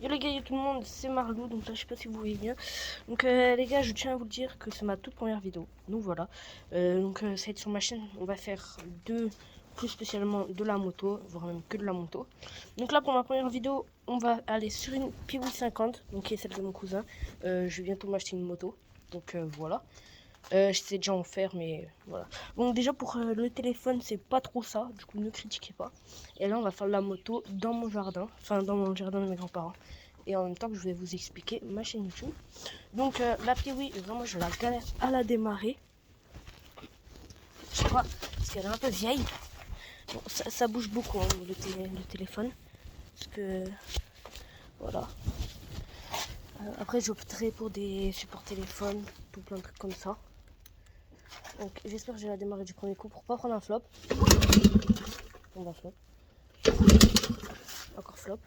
Yo les gars, yo tout le monde, c'est Marlou, donc là je sais pas si vous voyez bien. Donc les gars, je tiens à vous dire que c'est ma toute première vidéo. Donc voilà, ça va être sur ma chaîne, on va faire plus spécialement de la moto, voire même que de la moto. Donc là pour ma première vidéo, on va aller sur une Piwi 50, donc qui est celle de mon cousin. Je vais bientôt m'acheter une moto, donc voilà. Je sais déjà en faire, mais voilà. Bon, déjà pour le téléphone, c'est pas trop ça, du coup ne critiquez pas. Et là, on va faire la moto dans mon jardin, enfin dans mon jardin de mes grands-parents. Et en même temps que je vais vous expliquer ma chaîne YouTube. Donc la Piwi, vraiment, je la galère à la démarrer. Je sais pas, parce qu'elle est un peu vieille. Bon, ça bouge beaucoup, hein, le téléphone. Parce que, voilà. Après, j'opterai pour des supports téléphones, tout plein de trucs comme ça. Donc j'espère que je vais la démarrer du premier coup pour pas prendre un flop. On va flop. Encore flop.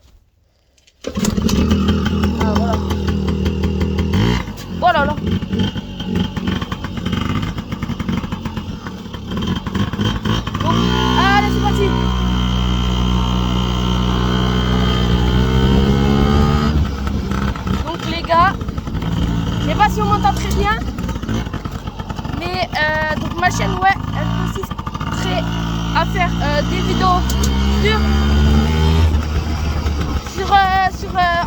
Ah voilà. Oh là là. Bon, allez c'est parti. Donc les gars, je sais pas si on m'entend très bien. Mais donc ma chaîne ouais, elle consisterait à faire des vidéos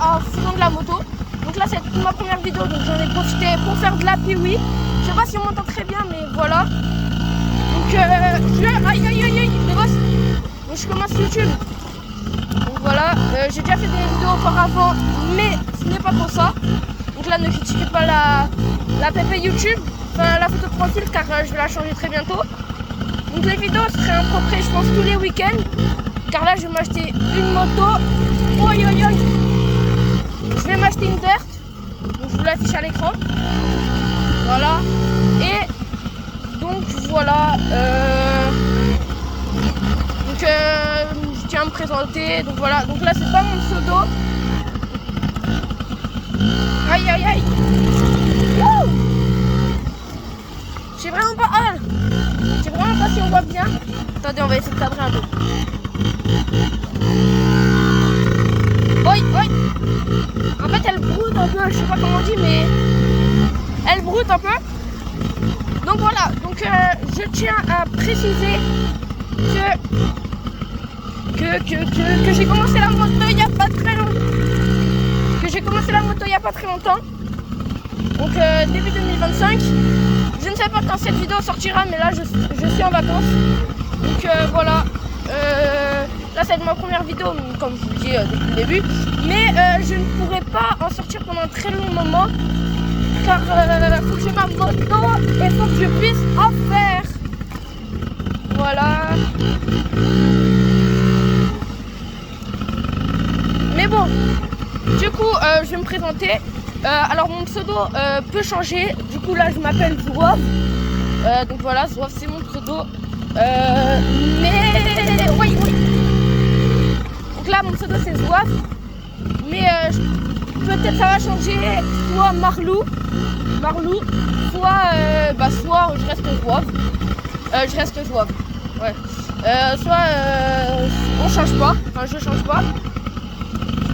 en faisant de la moto. Donc là c'est ma première vidéo, donc j'en ai profité pour faire de la Piwi. Je sais pas si on m'entend très bien, mais voilà. Donc aïe les gosses. Donc je commence YouTube. Donc voilà, j'ai déjà fait des vidéos auparavant, mais ce n'est pas pour ça. Donc là ne critiquez pas la PP YouTube. Enfin, la photo de profil car je vais la changer très bientôt. Donc les vidéos seraient à peu près je pense tous les week-ends. Car là je vais m'acheter une moto. Je vais m'acheter une Dirt. Donc je vous l'affiche à l'écran. Voilà. Et donc voilà. Je tiens à me présenter. Donc voilà. Donc là c'est pas mon pseudo. Aïe. Wouh. Je sais vraiment pas. Ah, je sais vraiment pas si on voit bien. Attendez, on va essayer de cadrer un peu. Oi. En fait, elle broute un peu. Je sais pas comment on dit, mais elle broute un peu. Donc voilà. Donc je tiens à préciser que j'ai commencé la moto il y a pas très longtemps. Donc début 2025. Je ne sais pas quand cette vidéo sortira, mais là je suis en vacances. Donc voilà. Là c'est ma première vidéo, comme je vous le dis depuis le début. Mais je ne pourrai pas en sortir pendant un très long moment. Car il faut que j'ai ma moto et il faut que je puisse en faire. Voilà. Mais bon, du coup je vais me présenter. Alors mon pseudo peut changer. Du coup là je m'appelle Zouave. Donc voilà, Zouave c'est mon pseudo. Mais oui. Donc là mon pseudo c'est Zouave. Mais peut-être ça va changer. Soit Marlou, soit je reste Zouave. Ouais. Soit on change pas. Enfin je change pas.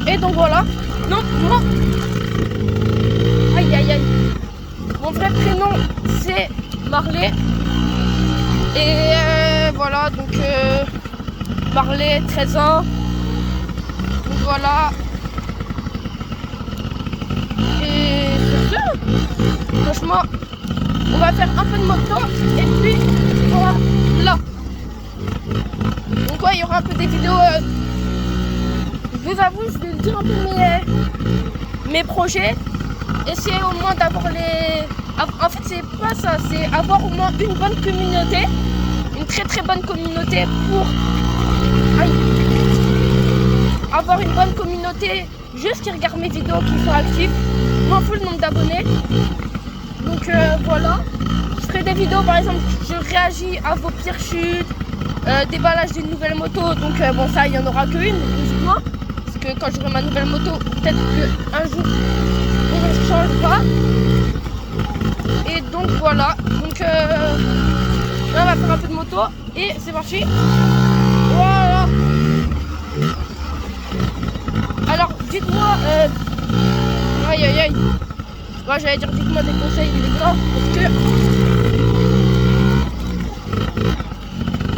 Et donc voilà. Donc moi. Aïe. Mon vrai prénom c'est Marley. Et voilà, donc Marley, 13 ans. Donc voilà. Et c'est ça. Franchement, on va faire un peu de moto. Et puis voilà. Donc ouais, il y aura un peu des vidéos. Je vous avoue, je vais dire un peu mes projets. Essayer au moins d'avoir En fait, c'est pas ça, c'est avoir au moins une bonne communauté. Une très bonne communauté pour... Avoir une bonne communauté juste qui regarde mes vidéos, qui sont actifs. Je m'en fous le nombre d'abonnés. Donc voilà. Je ferai des vidéos, par exemple, je réagis à vos pires chutes. Déballage d'une nouvelle moto. Donc bon, ça, il n'y en aura qu'une, logiquement. Parce que quand j'aurai ma nouvelle moto, peut-être qu'un jour on ne changera. Et donc voilà. Donc là on va faire un peu de moto. Et c'est parti. Voilà. Alors dites-moi... Aïe aïe aïe. Ouais, j'allais dire dites-moi des conseils les gars, parce que...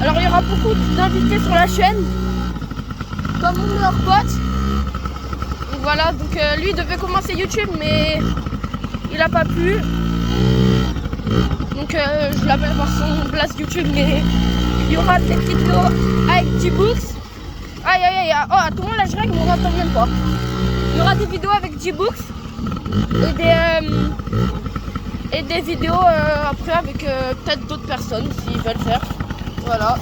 Alors il y aura beaucoup d'invités sur la chaîne, comme mon meilleur pote. Donc voilà, donc lui devait commencer YouTube, mais il a pas pu. Donc je l'appelle par son place YouTube, mais il y aura des vidéos avec G-Books. Aïe aïe aïe, oh à tout le monde là je règle, mais on n'entend même pas. Il y aura des vidéos avec G-Books et des vidéos après avec peut-être d'autres personnes s'ils veulent faire. Voilà.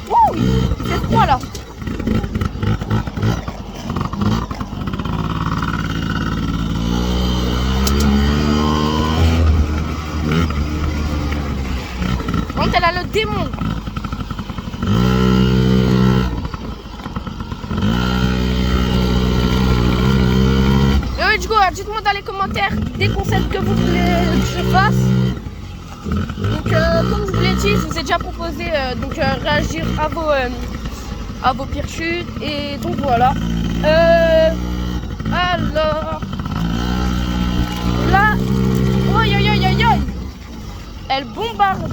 Ouh, c'est froid là. Quand elle a le démon. Dites-moi dans les commentaires des conseils que vous voulez que je fasse. Donc comme je vous l'ai dit, je vous ai déjà proposé réagir à vos pires chutes. Et donc voilà. Alors là, aïe aïe aïe aïe aïe. Elle bombarde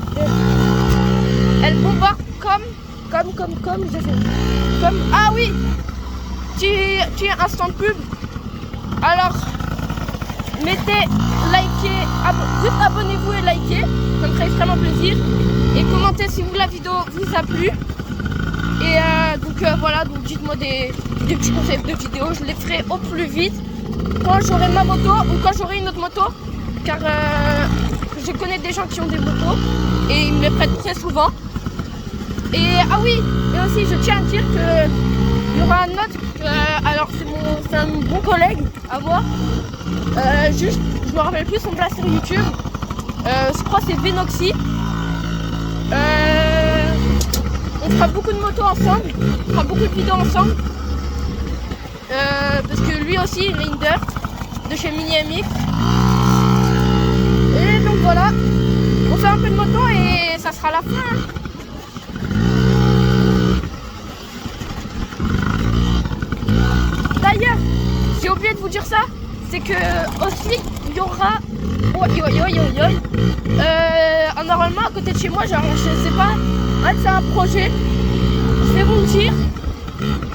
comme je sais. Comme ah oui. Tu es instant pub. Alors, mettez, likez, juste abonnez-vous et likez, ça me ferait extrêmement plaisir. Et commentez si la vidéo vous a plu. Et voilà, donc dites-moi des petits conseils de vidéo, je les ferai au plus vite quand j'aurai ma moto ou quand j'aurai une autre moto. Car je connais des gens qui ont des motos et ils me les prêtent très souvent. Et ah oui, et aussi je tiens à dire que il y aura un autre, alors c'est un bon collègue à moi, juste je me rappelle plus son place sur YouTube, je crois que c'est Venoxy. On fera beaucoup de motos ensemble, on fera beaucoup de vidéos ensemble, parce que lui aussi il est une dirt de chez Mini MX. Et donc voilà, on fait un peu de moto et ça sera la fin. Hein. D'ailleurs, j'ai oublié de vous dire ça, c'est que aussi il y aura, normalement à côté de chez moi, genre je sais pas, c'est un projet, je vais vous le dire,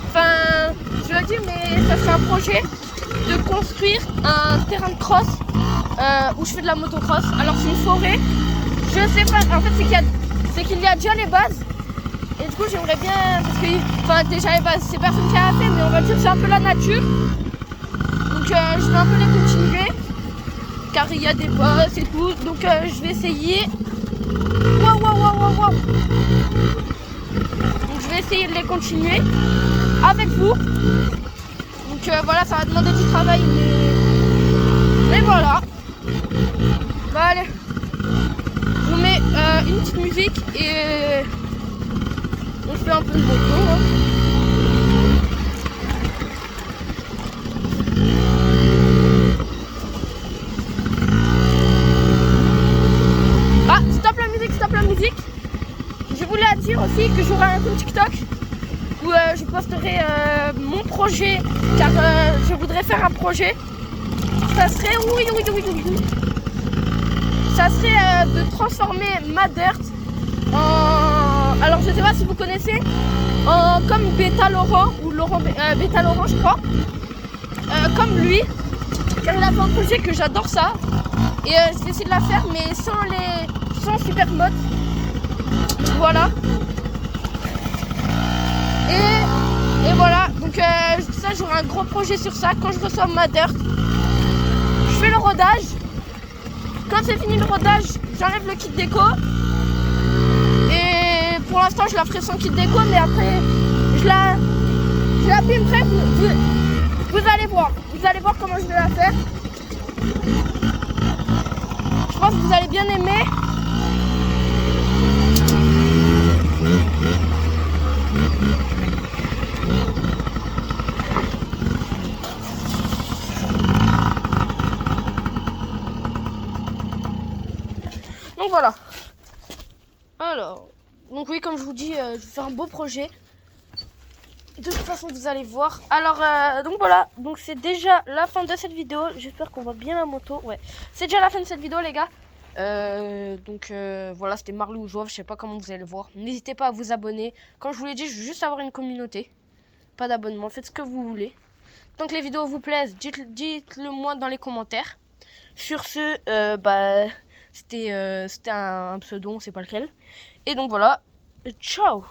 enfin je le dis mais ça c'est un projet de construire un terrain de cross où je fais de la motocross. Alors c'est une forêt, je sais pas, en fait c'est qu'il y a déjà les bases. Et du coup j'aimerais bien, parce que enfin déjà les bases c'est personne qui a fait, mais on va dire que c'est un peu la nature. Donc je vais un peu les continuer, car il y a des bosses et tout, donc je vais essayer. Waouh. Donc je vais essayer de les continuer avec vous. Donc voilà, ça va demander du travail, mais voilà. Bah allez, je vous mets une petite musique et on fait un peu de moto. Hein. Ah, stop la musique. Je voulais dire aussi que j'aurai un compte TikTok où je posterai mon projet, car je voudrais faire un projet. Ça serait, oui. Ça serait de transformer ma dirt en, alors je sais pas si vous connaissez, comme Beta Laurent ou Beta Laurent je crois, comme lui, car il a fait un projet que j'adore ça, et je vais essayer de la faire mais sans super mode. Voilà. Et voilà, donc ça j'aurai un gros projet sur ça. Quand je reçois ma dirt, je fais le rodage. Quand c'est fini le rodage, j'enlève le kit déco. Et pour l'instant je la ferai sans kit déco, mais après je la filme. Bref, vous allez voir. Vous allez voir comment je vais la faire. Je pense que vous allez bien aimer. Donc voilà. Alors, donc oui, comme je vous dis, je vais faire un beau projet. De toute façon, vous allez voir. Alors, donc voilà. Donc c'est déjà la fin de cette vidéo. J'espère qu'on voit bien la moto. Ouais, c'est déjà la fin de cette vidéo, les gars. Voilà, c'était Marley ou Joël. Je sais pas comment vous allez le voir. N'hésitez pas à vous abonner. Comme je vous l'ai dit, je veux juste avoir une communauté. Pas d'abonnement. Faites ce que vous voulez. Tant que les vidéos vous plaisent, dites-le moi dans les commentaires. Sur ce, c'était un pseudo, on sait pas lequel. Et donc voilà. Ciao.